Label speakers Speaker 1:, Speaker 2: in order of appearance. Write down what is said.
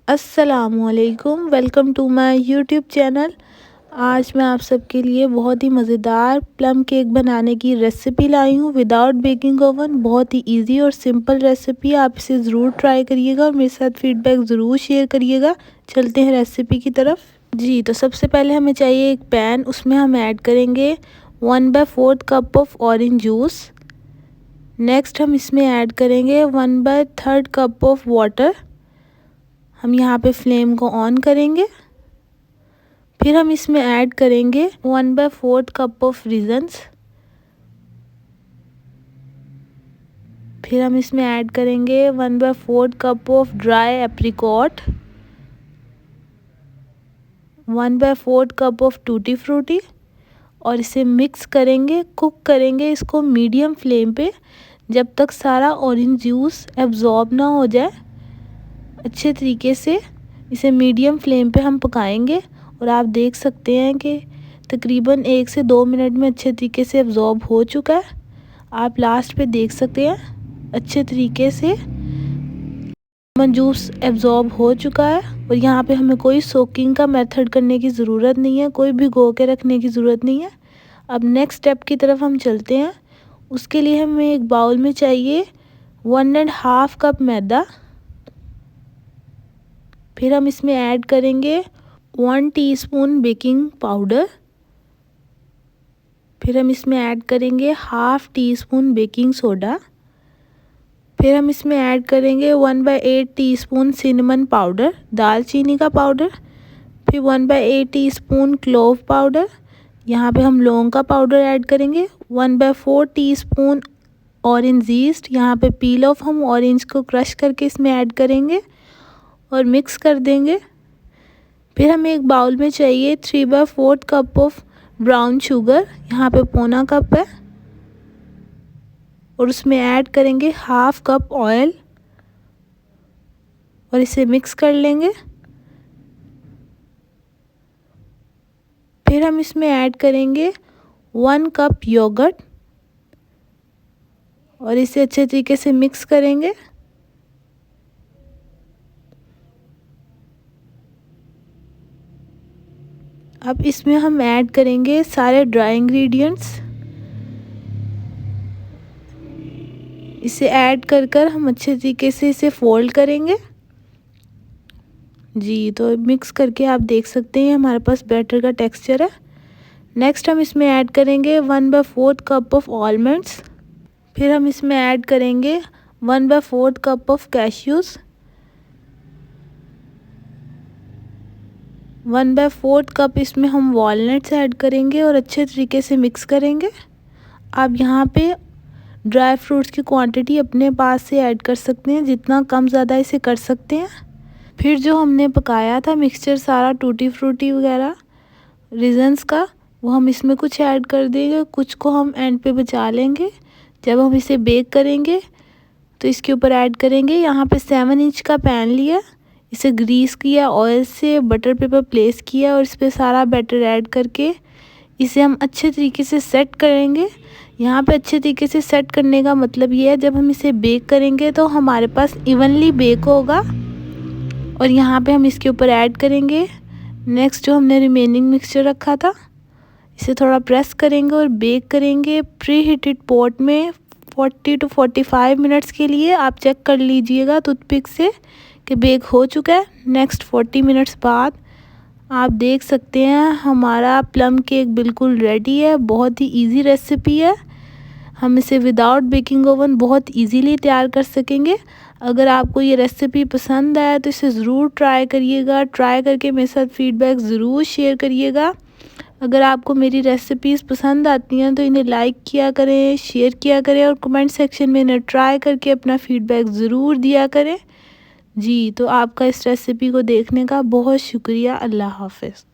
Speaker 1: अस्सलामुअलैकुम, welcome to my YouTube channel. आज मैं आप सबके लिए बहुत ही मज़ेदार प्लम केक बनाने की रेसिपी लाई हूँ विदाउट बेकिंग ओवन। बहुत ही इजी और सिंपल रेसिपी, आप इसे ज़रूर ट्राई करिएगा और मेरे साथ फीडबैक ज़रूर शेयर करिएगा। चलते हैं रेसिपी की तरफ। जी, तो सबसे पहले हमें चाहिए एक पैन, उसमें हम ऐड करेंगे 1/4 cup of orange juice. Next हम इसमें ऐड करेंगे 1/3 कप ऑफ वाटर। हम यहाँ पे फ्लेम को ऑन करेंगे। फिर हम इसमें ऐड करेंगे 1/4 कप ऑफ रेज़न्स। फिर हम इसमें ऐड करेंगे 1/4 cup of dry apricot, 1/4 cup of tutti frutti और इसे मिक्स करेंगे। कुक करेंगे इसको मीडियम फ्लेम पे जब तक सारा ऑरेंज जूस एब्जॉर्ब ना हो जाए। अच्छे तरीके से इसे मीडियम फ्लेम पे हम पकाएंगे और आप देख सकते हैं कि तकरीबन 1 से 2 मिनट में अच्छे तरीके से एब्जॉर्ब हो चुका है। आप लास्ट पे देख सकते हैं अच्छे तरीके से लेमन जूस एब्जॉर्ब हो चुका है। और यहाँ पे हमें कोई सोकिंग का मेथड करने की ज़रूरत नहीं है, कोई भिगो के रखने की ज़रूरत नहीं है। अब नेक्स्ट स्टेप की तरफ हम चलते हैं। उसके लिए हमें एक बाउल में चाहिए 1.5 कप मैदा। फिर हम इसमें ऐड करेंगे 1 टीस्पून बेकिंग पाउडर। फिर हम इसमें ऐड करेंगे 1/2 टीस्पून बेकिंग सोडा। फिर हम इसमें ऐड करेंगे 1/8 टीस्पून सिनेमन पाउडर, दालचीनी का पाउडर। फिर 1/8 टीस्पून क्लोव पाउडर, यहाँ पे हम लौंग का पाउडर ऐड करेंगे। 1/4 टीस्पून ऑरेंज ईस्ट, यहाँ पे पील ऑफ हम ऑरेंज को क्रश करके इसमें ऐड करेंगे और मिक्स कर देंगे। फिर हमें एक बाउल में चाहिए 3/4 कप ऑफ ब्राउन शुगर, यहाँ पे पौना कप है और उसमें ऐड करेंगे 1/2 कप ऑयल और इसे मिक्स कर लेंगे। फिर हम इसमें ऐड करेंगे 1 कप योगर्ट और इसे अच्छे तरीके से मिक्स करेंगे। अब इसमें हम ऐड करेंगे सारे ड्राई इंग्रेडिएंट्स। इसे ऐड कर हम अच्छे तरीके से इसे फोल्ड करेंगे। जी, तो मिक्स करके आप देख सकते हैं हमारे पास बैटर का टेक्सचर है। नेक्स्ट हम इसमें ऐड करेंगे 1/4 कप ऑफ आलमंड्स। फिर हम इसमें ऐड करेंगे 1/4 कप ऑफ कैश्यूज़, 1/4 कप इसमें हम वॉलनट्स ऐड करेंगे और अच्छे तरीके से मिक्स करेंगे। आप यहाँ पे ड्राई फ्रूट्स की क्वांटिटी अपने पास से ऐड कर सकते हैं, जितना कम ज़्यादा इसे कर सकते हैं। फिर जो हमने पकाया था मिक्सचर सारा टूटी फ्रूटी वगैरह रेज़न्स का, वो हम इसमें कुछ ऐड कर देंगे, कुछ को हम एंड पे बचा लेंगे। जब हम इसे बेक करेंगे तो इसके ऊपर ऐड करेंगे। यहाँ पे 7 इंच का पैन लिया, इसे ग्रीस किया, ऑयल से बटर पेपर प्लेस किया और इस पर सारा बैटर ऐड करके इसे हम अच्छे तरीके से सेट करेंगे। यहाँ पे अच्छे तरीके से सेट करने का मतलब ये है जब हम इसे बेक करेंगे तो हमारे पास इवनली बेक होगा। और यहाँ पे हम इसके ऊपर ऐड करेंगे नेक्स्ट जो हमने रिमेनिंग मिक्सचर रखा था, इसे थोड़ा प्रेस करेंगे और बेक करेंगे प्री हीटेड पॉट में 40 to 45 मिनट्स के लिए। आप चेक कर लीजिएगा टूथपिक से कि बेक हो चुका है। नेक्स्ट 40 मिनट्स बाद आप देख सकते हैं हमारा प्लम केक बिल्कुल रेडी है। बहुत ही इजी रेसिपी है, हम इसे विदाउट बेकिंग ओवन बहुत इजीली तैयार कर सकेंगे। अगर आपको ये रेसिपी पसंद आया तो इसे ज़रूर ट्राई करिएगा। ट्राई करके मेरे साथ फीडबैक ज़रूर शेयर करिएगा। अगर आपको मेरी रेसिपीज़ पसंद आती हैं तो इन्हें लाइक किया करें, शेयर किया करें और कमेंट सेक्शन में इन्हें ट्राई करके अपना फीडबैक ज़रूर दिया करें। जी, तो आपका इस रेसिपी को देखने का बहुत शुक्रिया। अल्लाह हाफ़िज़।